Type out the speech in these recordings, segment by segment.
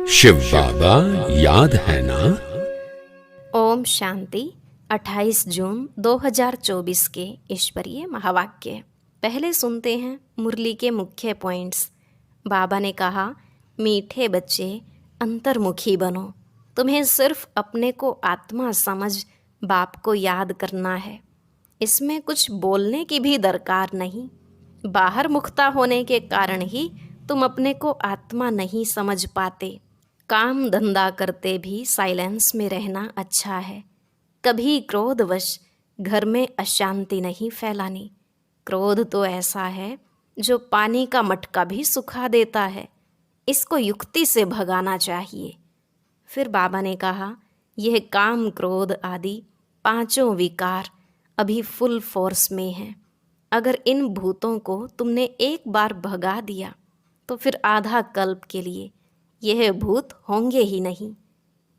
शिव बाबा याद है ना? ओम शांति। 28 जून 2024 के ईश्वरीय महावाक्य। पहले सुनते हैं मुरली के मुख्य पॉइंट्स। बाबा ने कहा, मीठे बच्चे अंतर्मुखी बनो। तुम्हें सिर्फ अपने को आत्मा समझ बाप को याद करना है। इसमें कुछ बोलने की भी दरकार नहीं। बाहर मुखता होने के कारण ही तुम अपने को आत्मा नहीं समझ पाते। काम धंधा करते भी साइलेंस में रहना अच्छा है। कभी क्रोधवश घर में अशांति नहीं फैलानी। क्रोध तो ऐसा है जो पानी का मटका भी सुखा देता है। इसको युक्ति से भगाना चाहिए। फिर बाबा ने कहा, यह काम क्रोध आदि पांचों विकार अभी फुल फोर्स में हैं। अगर इन भूतों को तुमने एक बार भगा दिया तो फिर आधा कल्प के लिए यह भूत होंगे ही नहीं।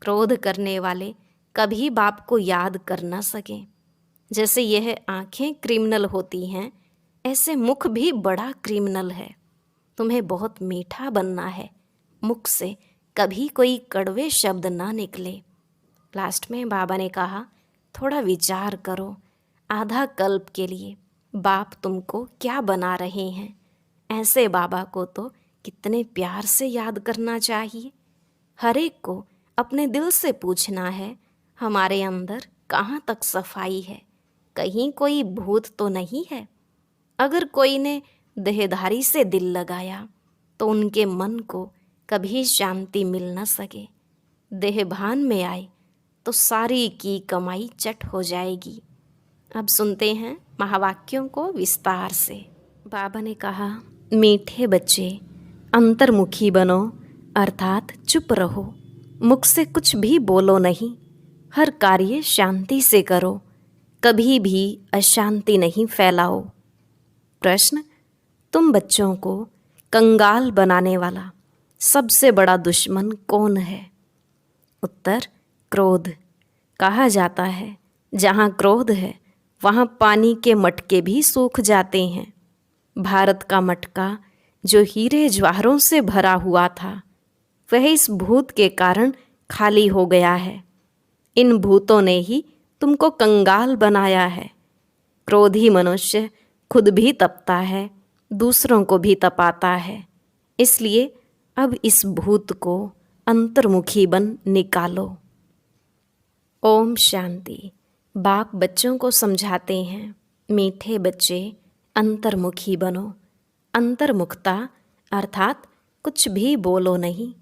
क्रोध करने वाले कभी बाप को याद कर न सकें। जैसे यह आंखें क्रिमिनल होती हैं, ऐसे मुख भी बड़ा क्रिमिनल है। तुम्हें बहुत मीठा बनना है। मुख से कभी कोई कड़वे शब्द ना निकले। लास्ट में बाबा ने कहा, थोड़ा विचार करो, आधा कल्प के लिए बाप तुमको क्या बना रहे हैं। ऐसे बाबा को तो कितने प्यार से याद करना चाहिए। हर एक को अपने दिल से पूछना है, हमारे अंदर कहाँ तक सफाई है, कहीं कोई भूत तो नहीं है। अगर कोई ने देहधारी से दिल लगाया तो उनके मन को कभी शांति मिल न सके। देह भान में आए तो सारी की कमाई चट हो जाएगी। अब सुनते हैं महावाक्यों को विस्तार से। बाबा ने कहा, मीठे बच्चे अंतर्मुखी बनो, अर्थात चुप रहो। मुख से कुछ भी बोलो नहीं। हर कार्य शांति से करो। कभी भी अशांति नहीं फैलाओ। प्रश्न, तुम बच्चों को कंगाल बनाने वाला सबसे बड़ा दुश्मन कौन है? उत्तर, क्रोध। कहा जाता है, जहाँ क्रोध है वहाँ पानी के मटके भी सूख जाते हैं। भारत का मटका जो हीरे जवाहरों से भरा हुआ था, वह इस भूत के कारण खाली हो गया है। इन भूतों ने ही तुमको कंगाल बनाया है। क्रोधी मनुष्य खुद भी तपता है, दूसरों को भी तपाता है। इसलिए अब इस भूत को अंतर्मुखी बन निकालो। ओम शांति। बाप बच्चों को समझाते हैं, मीठे बच्चे अंतर्मुखी बनो। अंतर्मुखता अर्थात कुछ भी बोलो नहीं।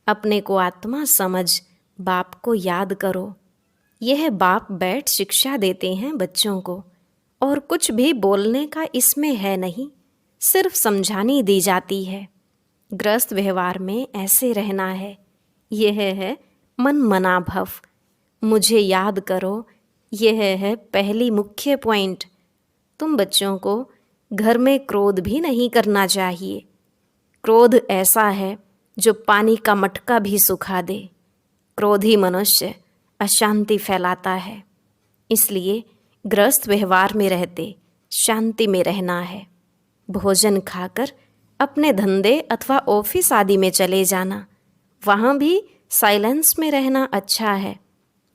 अपने को आत्मा समझ बाप को याद करो। यह बाप बैठ शिक्षा देते हैं बच्चों को, और कुछ भी बोलने का इसमें है नहीं, सिर्फ समझानी दी जाती है। गृहस्थ व्यवहार में ऐसे रहना है। यह है मन मना भव। मुझे याद करो, यह है पहली मुख्य पॉइंट। तुम बच्चों को घर में क्रोध भी नहीं करना चाहिए। क्रोध ऐसा है जो पानी का मटका भी सुखा दे। क्रोधी मनुष्य अशांति फैलाता है। इसलिए गृहस्थ व्यवहार में रहते शांति में रहना है। भोजन खाकर अपने धंधे अथवा ऑफिस आदि में चले जाना, वहाँ भी साइलेंस में रहना अच्छा है।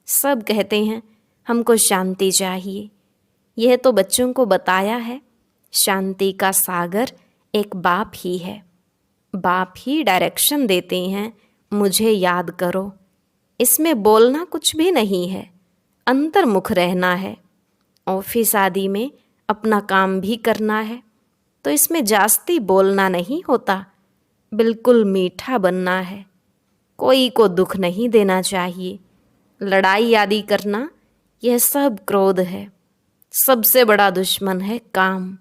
सब कहते हैं हमको शांति चाहिए। यह तो बच्चों को बताया है, शांति का सागर एक बाप ही है। बाप ही डायरेक्शन देते हैं, मुझे याद करो। इसमें बोलना कुछ भी नहीं है, अंतर्मुख रहना है। ऑफिस आदि में अपना काम भी करना है, तो इसमें जास्ती बोलना नहीं होता। बिल्कुल मीठा बनना है। कोई को दुख नहीं देना चाहिए। लड़ाई आदि करना, यह सब क्रोध है। सबसे बड़ा दुश्मन है काम।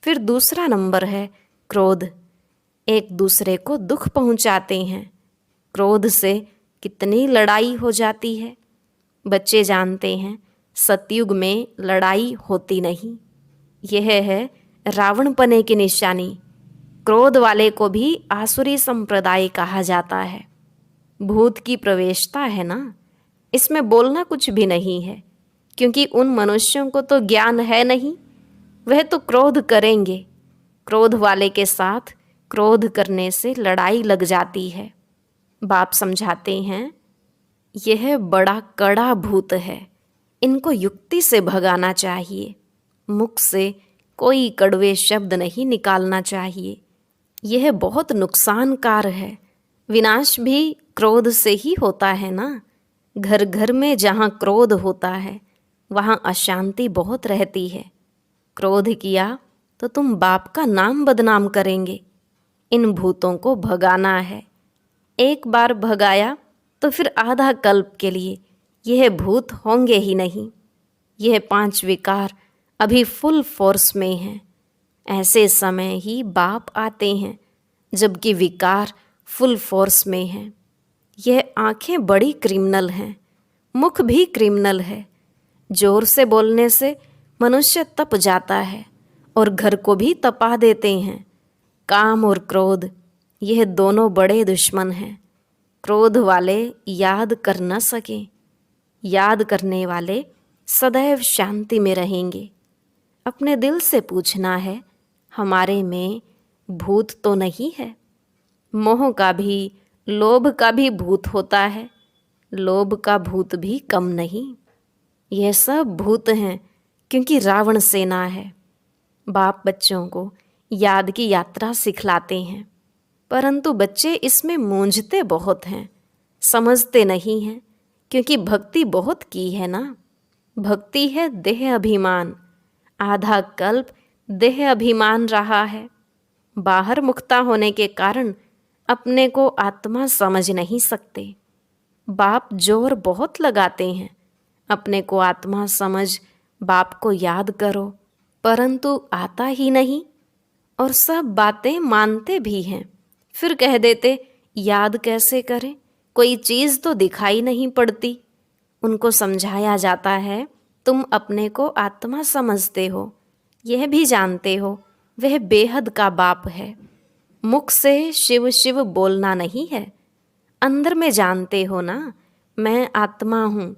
फिर दूसरा नंबर है क्रोध। एक दूसरे को दुख पहुंचाते हैं। क्रोध से कितनी लड़ाई हो जाती है। बच्चे जानते हैं सतयुग में लड़ाई होती नहीं। यह है रावणपने की निशानी। क्रोध वाले को भी आसुरी संप्रदाय कहा जाता है। भूत की प्रवेशता है ना, इसमें बोलना कुछ भी नहीं है, क्योंकि उन मनुष्यों को तो ज्ञान है नहीं। वह तो क्रोध करेंगे। क्रोध वाले के साथ क्रोध करने से लड़ाई लग जाती है। बाप समझाते हैं, यह बड़ा कड़ा भूत है, इनको युक्ति से भगाना चाहिए। मुख से कोई कड़वे शब्द नहीं निकालना चाहिए। यह बहुत नुकसानकार है। विनाश भी क्रोध से ही होता है ना। घर घर में जहाँ क्रोध होता है वहाँ अशांति बहुत रहती है। क्रोध किया तो तुम बाप का नाम बदनाम करेंगे। इन भूतों को भगाना है। एक बार भगाया तो फिर आधा कल्प के लिए यह भूत होंगे ही नहीं। यह 5 विकार अभी फुल फोर्स में हैं। ऐसे समय ही बाप आते हैं जबकि विकार फुल फोर्स में हैं। यह आंखें बड़ी क्रिमिनल हैं, मुख भी क्रिमिनल है। जोर से बोलने से मनुष्य तप जाता है और घर को भी तपा देते हैं। काम और क्रोध, यह दोनों बड़े दुश्मन हैं। क्रोध वाले याद कर न सकें, याद करने वाले सदैव शांति में रहेंगे। अपने दिल से पूछना है, हमारे में भूत तो नहीं है? मोह का भी, लोभ का भी भूत होता है। लोभ का भूत भी कम नहीं। यह सब भूत हैं क्योंकि रावण सेना है। बाप बच्चों को याद की यात्रा सिखलाते हैं, परंतु बच्चे इसमें मूंझते बहुत हैं, समझते नहीं हैं, क्योंकि भक्ति बहुत की है ना। भक्ति है देह अभिमान। आधा कल्प देह अभिमान रहा है। बाहर मुक्ता होने के कारण अपने को आत्मा समझ नहीं सकते। बाप जोर बहुत लगाते हैं, अपने को आत्मा समझ, बाप को याद करो, परंतु आता ही नहीं। और सब बातें मानते भी हैं, फिर कह देते याद कैसे करें, कोई चीज़ तो दिखाई नहीं पड़ती। उनको समझाया जाता है, तुम अपने को आत्मा समझते हो, यह भी जानते हो वह बेहद का बाप है। मुख से शिव शिव बोलना नहीं है, अंदर में जानते हो ना मैं आत्मा हूँ।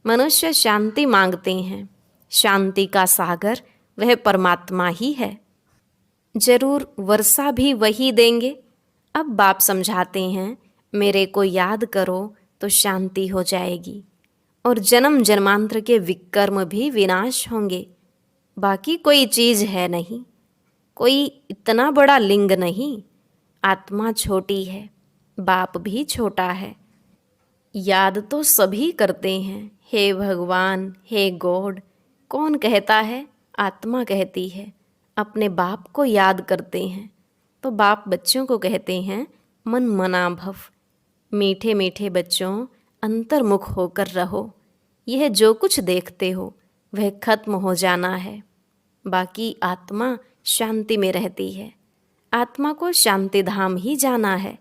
मनुष्य शांति मांगते हैं, शांति का सागर वह परमात्मा ही है। जरूर वर्षा भी वही देंगे। अब बाप समझाते हैं, मेरे को याद करो तो शांति हो जाएगी और जन्म जन्मांतर के विकर्म भी विनाश होंगे। बाकी कोई चीज़ है नहीं, कोई इतना बड़ा लिंग नहीं। आत्मा छोटी है, बाप भी छोटा है। याद तो सभी करते हैं, हे भगवान, हे गॉड। कौन कहता है? आत्मा कहती है। अपने बाप को याद करते हैं तो बाप बच्चों को कहते हैं, मन मना भव। मीठे मीठे बच्चों, अंतर्मुख होकर रहो। यह जो कुछ देखते हो वह खत्म हो जाना है। बाकी आत्मा शांति में रहती है। आत्मा को शांति धाम ही जाना है।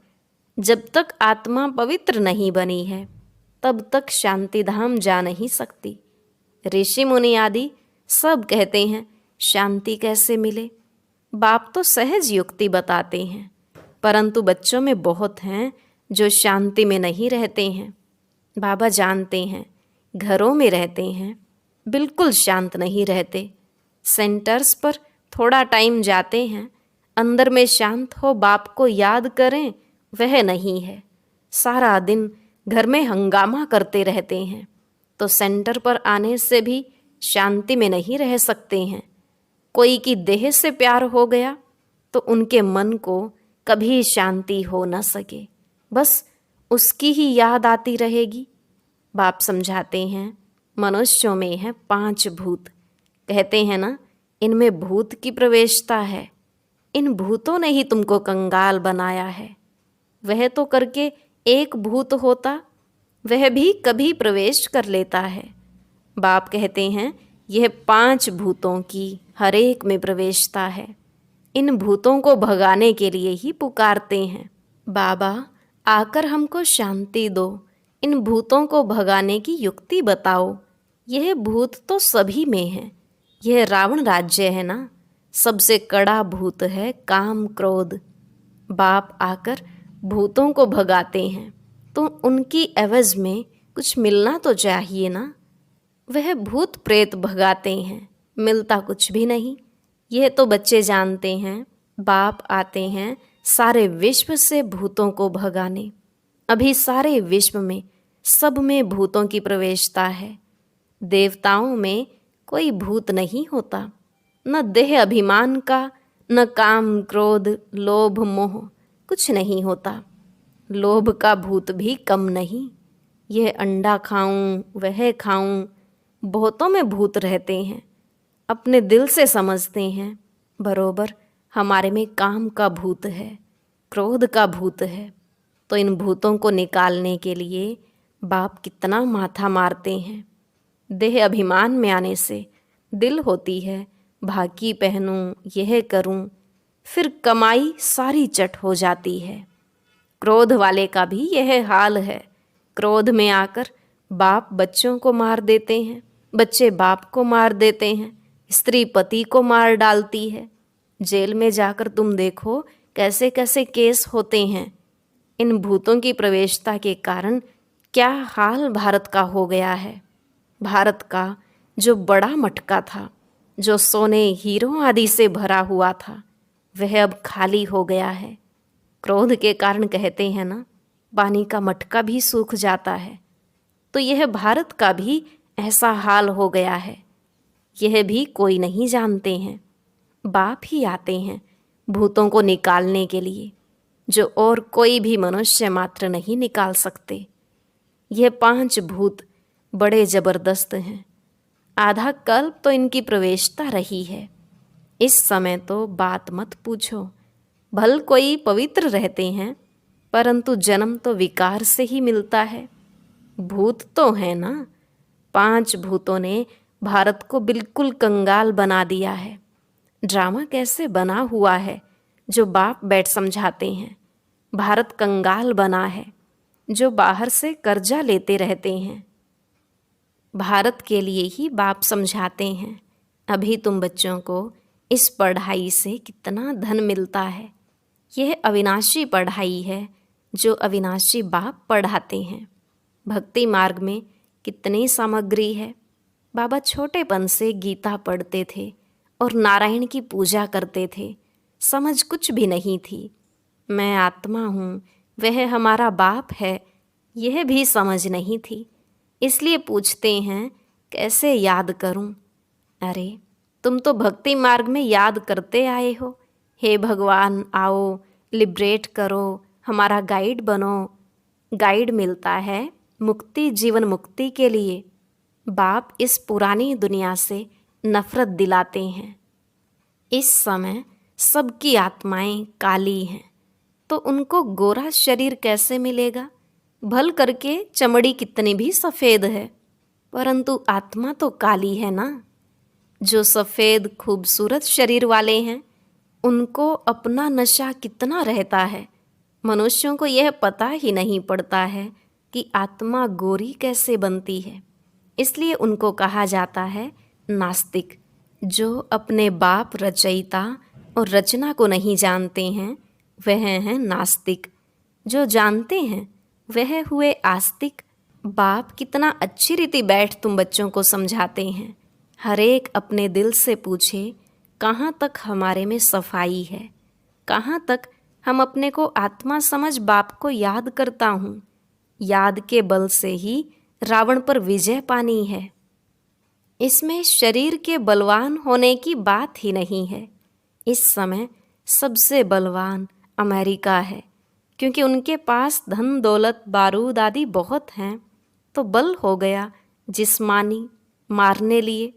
जब तक आत्मा पवित्र नहीं बनी है तब तक शांति धाम जा नहीं सकती। ऋषि मुनि आदि सब कहते हैं शांति कैसे मिले। बाप तो सहज युक्ति बताते हैं, परंतु बच्चों में बहुत हैं जो शांति में नहीं रहते हैं। बाबा जानते हैं, घरों में रहते हैं, बिल्कुल शांत नहीं रहते। सेंटर्स पर थोड़ा टाइम जाते हैं, अंदर में शांत हो बाप को याद करें, वह नहीं है। सारा दिन घर में हंगामा करते रहते हैं, तो सेंटर पर आने से भी शांति में नहीं रह सकते हैं। कोई की देह से प्यार हो गया तो उनके मन को कभी शांति हो न सके, बस उसकी ही याद आती रहेगी। बाप समझाते हैं, मनुष्यों में है 5 भूत। कहते हैं ना, इनमें भूत की प्रवेशता है। इन भूतों ने ही तुमको कंगाल बनाया है। वह तो करके एक भूत होता, वह भी कभी प्रवेश कर लेता है। बाप कहते हैं, यह 5 भूतों की हर एक में प्रवेशता है। इन भूतों को भगाने के लिए ही पुकारते हैं, बाबा आकर हमको शांति दो, इन भूतों को भगाने की युक्ति बताओ। यह भूत तो सभी में है। यह रावण राज्य है ना, सबसे कड़ा भूत है काम क्रोध। बाप आकर भूतों को भगाते हैं तो उनकी एवज में कुछ मिलना तो चाहिए ना। वह भूत प्रेत भगाते हैं, मिलता कुछ भी नहीं। यह तो बच्चे जानते हैं। बाप आते हैं सारे विश्व से भूतों को भगाने। अभी सारे विश्व में सब में भूतों की प्रवेशता है। देवताओं में कोई भूत नहीं होता, न देह अभिमान का, न काम क्रोध लोभ मोह कुछ नहीं होता। लोभ का भूत भी कम नहीं। यह अंडा खाऊं वह खाऊं, बहुतों में भूत रहते हैं। अपने दिल से समझते हैं बरोबर हमारे में काम का भूत है, क्रोध का भूत है। तो इन भूतों को निकालने के लिए बाप कितना माथा मारते हैं। देह अभिमान में आने से दिल होती है भाकी पहनूं यह करूं, फिर कमाई सारी चट हो जाती है। क्रोध वाले का भी यह हाल है। क्रोध में आकर बाप बच्चों को मार देते हैं, बच्चे बाप को मार देते हैं, स्त्री पति को मार डालती है। जेल में जाकर तुम देखो कैसे कैसे केस होते हैं। इन भूतों की प्रवेशता के कारण क्या हाल भारत का हो गया है। भारत का जो बड़ा मटका था, जो सोने हीरों आदि से भरा हुआ था, वह अब खाली हो गया है। क्रोध के कारण कहते हैं ना, पानी का मटका भी सूख जाता है। तो यह भारत का भी ऐसा हाल हो गया है। यह भी कोई नहीं जानते हैं। बाप ही आते हैं भूतों को निकालने के लिए, जो और कोई भी मनुष्य मात्र नहीं निकाल सकते। यह 5 भूत बड़े जबरदस्त हैं। आधा कल्प तो इनकी प्रवेशता रही है। इस समय तो बात मत पूछो। भल कोई पवित्र रहते हैं, परंतु जन्म तो विकार से ही मिलता है। भूत तो है ना। 5 भूतों ने भारत को बिल्कुल कंगाल बना दिया है। ड्रामा कैसे बना हुआ है जो बाप बैठ समझाते हैं। भारत कंगाल बना है जो बाहर से कर्जा लेते रहते हैं। भारत के लिए ही बाप समझाते हैं। अभी तुम बच्चों को इस पढ़ाई से कितना धन मिलता है। यह अविनाशी पढ़ाई है जो अविनाशी बाप पढ़ाते हैं। भक्ति मार्ग में कितनी सामग्री है। बाबा छोटेपन से गीता पढ़ते थे और नारायण की पूजा करते थे। समझ कुछ भी नहीं थी। मैं आत्मा हूँ, वह हमारा बाप है, यह भी समझ नहीं थी। इसलिए पूछते हैं कैसे याद करूं। अरे तुम तो भक्ति मार्ग में याद करते आए हो। हे भगवान आओ, लिबरेट करो, हमारा गाइड बनो। गाइड मिलता है मुक्ति, जीवन मुक्ति के लिए। बाप इस पुरानी दुनिया से नफरत दिलाते हैं। इस समय सबकी आत्माएं काली हैं, तो उनको गोरा शरीर कैसे मिलेगा। भल करके चमड़ी कितनी भी सफ़ेद है, परंतु आत्मा तो काली है ना। जो सफ़ेद खूबसूरत शरीर वाले हैं उनको अपना नशा कितना रहता है। मनुष्यों को यह पता ही नहीं पड़ता है कि आत्मा गोरी कैसे बनती है। इसलिए उनको कहा जाता है नास्तिक। जो अपने बाप रचयिता और रचना को नहीं जानते हैं वह हैं नास्तिक। जो जानते हैं वह हुए आस्तिक। बाप कितना अच्छी रीति बैठ तुम बच्चों को समझाते हैं। हर एक अपने दिल से पूछे कहाँ तक हमारे में सफाई है, कहाँ तक हम अपने को आत्मा समझ बाप को याद करता हूँ। याद के बल से ही रावण पर विजय पानी है। इसमें शरीर के बलवान होने की बात ही नहीं है। इस समय सबसे बलवान अमेरिका है, क्योंकि उनके पास धन दौलत बारूद आदि बहुत हैं। तो बल हो गया जिस्मानी, मारने लिए।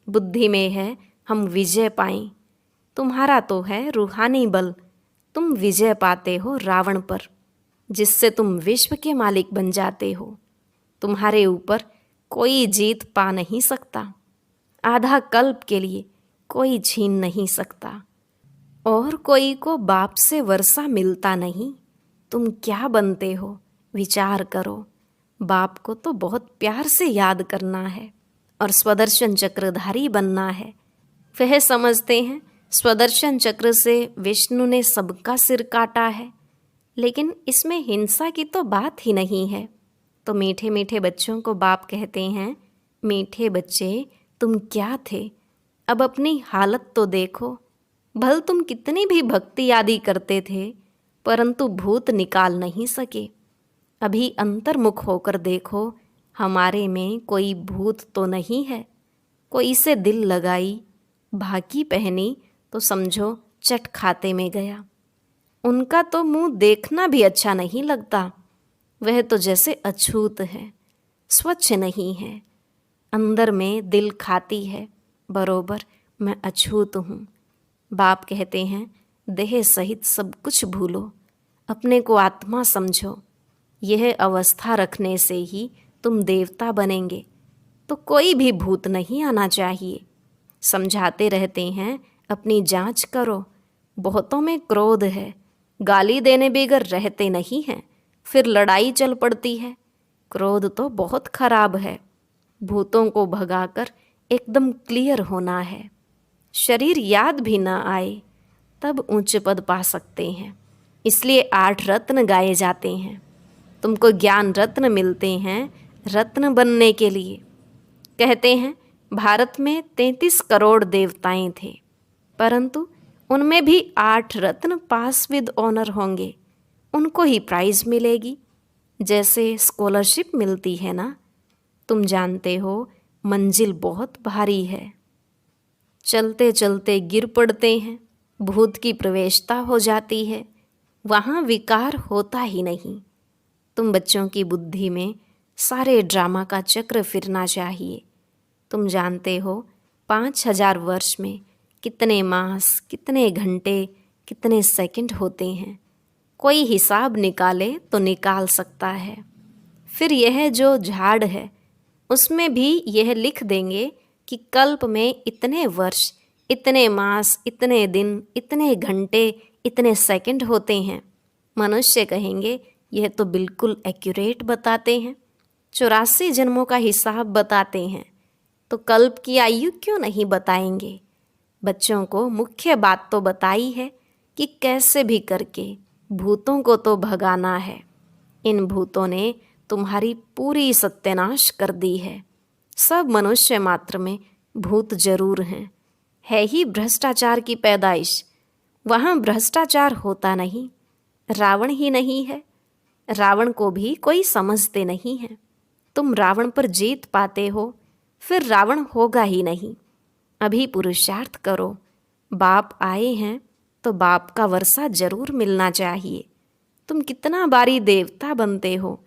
बुद्धि में है हम विजय पाएं। तुम्हारा तो है रूहानी बल। तुम विजय पाते हो रावण पर, जिससे तुम विश्व के मालिक बन जाते हो। तुम्हारे ऊपर कोई जीत पा नहीं सकता। आधा कल्प के लिए कोई छीन नहीं सकता। और कोई को बाप से वर्षा मिलता नहीं। तुम क्या बनते हो विचार करो। बाप को तो बहुत प्यार से याद करना है और स्वदर्शन चक्रधारी बनना है। वह समझते हैं स्वदर्शन चक्र से विष्णु ने सबका सिर काटा है, लेकिन इसमें हिंसा की तो बात ही नहीं है। तो मीठे मीठे बच्चों को बाप कहते हैं, मीठे बच्चे तुम क्या थे, अब अपनी हालत तो देखो। भल तुम कितनी भी भक्ति आदि करते थे, परंतु भूत निकाल नहीं सके। अभी अंतर्मुख होकर देखो, हमारे में कोई भूत तो नहीं है। कोई से दिल लगाई, भाकी पहनी तो समझो चट खाते में गया। उनका तो मुंह देखना भी अच्छा नहीं लगता। वह तो जैसे अछूत है, स्वच्छ नहीं है। अंदर में दिल खाती है, बरोबर मैं अछूत हूँ। बाप कहते हैं, देह सहित सब कुछ भूलो, अपने को आत्मा समझो। यह अवस्था रखने से ही तुम देवता बनेंगे। तो कोई भी भूत नहीं आना चाहिए। समझाते रहते हैं, अपनी जांच करो। बहुतों में क्रोध है, गाली देने बगैर रहते नहीं हैं, फिर लड़ाई चल पड़ती है। क्रोध तो बहुत खराब है। भूतों को भगाकर एकदम क्लियर होना है। शरीर याद भी ना आए तब ऊंचे पद पा सकते हैं। इसलिए 8 रत्न गाए जाते हैं। तुमको ज्ञान रत्न मिलते हैं रत्न बनने के लिए। कहते हैं भारत में 33 करोड़ देवताएं थे, परंतु उनमें भी 8 रत्न पास विद ऑनर होंगे। उनको ही प्राइज मिलेगी, जैसे स्कॉलरशिप मिलती है ना। तुम जानते हो मंजिल बहुत भारी है, चलते चलते गिर पड़ते हैं, भूत की प्रवेशता हो जाती है, वहाँ विकार होता ही नहीं। तुम बच्चों की बुद्धि में सारे ड्रामा का चक्र फिरना चाहिए। तुम जानते हो 5000 वर्ष में कितने मास, कितने घंटे, कितने सेकंड होते हैं। कोई हिसाब निकाले तो निकाल सकता है। फिर यह जो झाड़ है उसमें भी यह लिख देंगे कि कल्प में इतने वर्ष, इतने मास, इतने दिन, इतने घंटे, इतने सेकंड होते हैं। मनुष्य कहेंगे यह तो बिल्कुल एक्यूरेट बताते हैं, 84 जन्मों का हिसाब बताते हैं, तो कल्प की आयु क्यों नहीं बताएंगे। बच्चों को मुख्य बात तो बताई है कि कैसे भी करके भूतों को तो भगाना है। इन भूतों ने तुम्हारी पूरी सत्यानाश कर दी है। सब मनुष्य मात्र में भूत जरूर हैं, है ही भ्रष्टाचार की पैदाइश। वहाँ भ्रष्टाचार होता नहीं, रावण ही नहीं है। रावण को भी कोई समझते नहीं है। तुम रावण पर जीत पाते हो, फिर रावण होगा ही नहीं। अभी पुरुषार्थ करो। बाप आए हैं तो बाप का वर्षा जरूर मिलना चाहिए। तुम कितना बारी देवता बनते हो,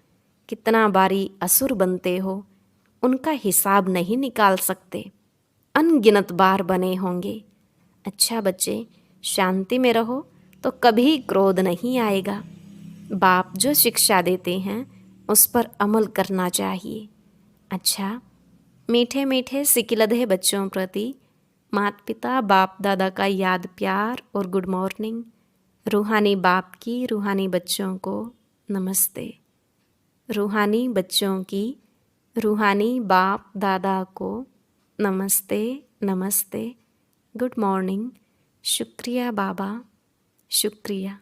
कितना बारी असुर बनते हो, उनका हिसाब नहीं निकाल सकते। अनगिनत बार बने होंगे। अच्छा बच्चे, शांति में रहो तो कभी क्रोध नहीं आएगा। बाप जो शिक्षा देते हैं उस पर अमल करना चाहिए। अच्छा, मीठे मीठे सिकिलधे बच्चों प्रति माता पिता बाप दादा का याद प्यार और गुड मॉर्निंग। रूहानी बाप की रूहानी बच्चों को नमस्ते। रूहानी बच्चों की रूहानी बाप दादा को नमस्ते नमस्ते, गुड मॉर्निंग। शुक्रिया बाबा, शुक्रिया।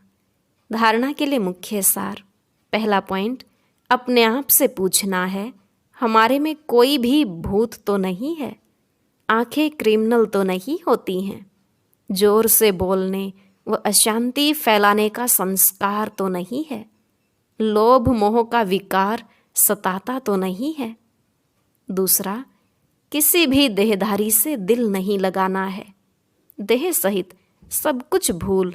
धारणा के लिए मुख्य सार। पहला पॉइंट, अपने आप से पूछना है, हमारे में कोई भी भूत तो नहीं है। आंखें क्रिमिनल तो नहीं होती हैं। जोर से बोलने व अशांति फैलाने का संस्कार तो नहीं है। लोभ मोह का विकार सताता तो नहीं है। दूसरा, किसी भी देहधारी से दिल नहीं लगाना है। देह सहित सब कुछ भूल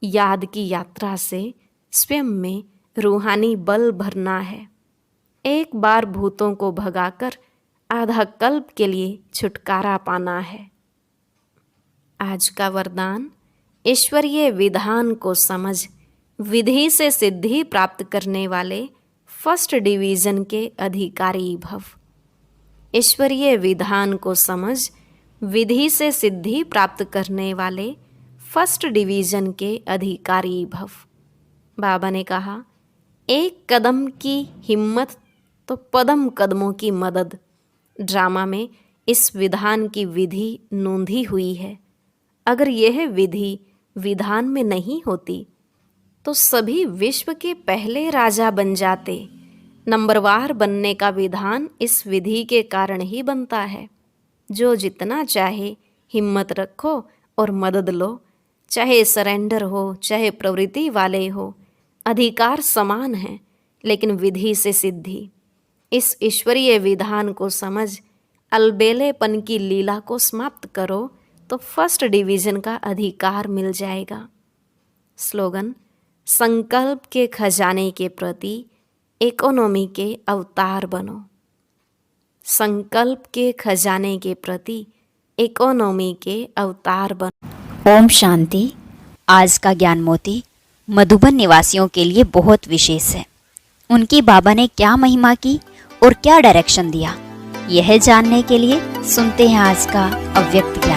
याद की यात्रा से स्वयं में रूहानी बल भरना है। एक बार भूतों को भगाकर आधा कल्प के लिए छुटकारा पाना है। आज का वरदान, ईश्वरीय विधान को समझ विधि से सिद्धि प्राप्त करने वाले फर्स्ट डिवीजन के अधिकारी भव। ईश्वरीय विधान को समझ विधि से सिद्धि प्राप्त करने वाले फर्स्ट डिवीजन के अधिकारी भव। बाबा ने कहा, एक कदम की हिम्मत तो पदम कदमों की मदद। ड्रामा में इस विधान की विधि नोंधी हुई है। अगर यह विधि विधान में नहीं होती तो सभी विश्व के पहले राजा बन जाते। नंबरवार बनने का विधान इस विधि के कारण ही बनता है। जो जितना चाहे हिम्मत रखो और मदद लो, चाहे सरेंडर हो चाहे प्रवृत्ति वाले हो, अधिकार समान है, लेकिन विधि से सिद्धि। इस ईश्वरीय विधान को समझ अलबेलेपन की लीला को समाप्त करो तो फर्स्ट डिवीजन का अधिकार मिल जाएगा। स्लोगन: संकल्प के खजाने के प्रति इकोनॉमी के अवतार बनो। संकल्प के खजाने के प्रति इकोनॉमी के अवतार बनो। ओम शांति। आज का ज्ञान मोती मधुबन निवासियों के लिए बहुत विशेष है। उनकी बाबा ने क्या महिमा की और क्या डायरेक्शन दिया, यह जानने के लिए सुनते हैं आज का अव्यक्त ज्ञान।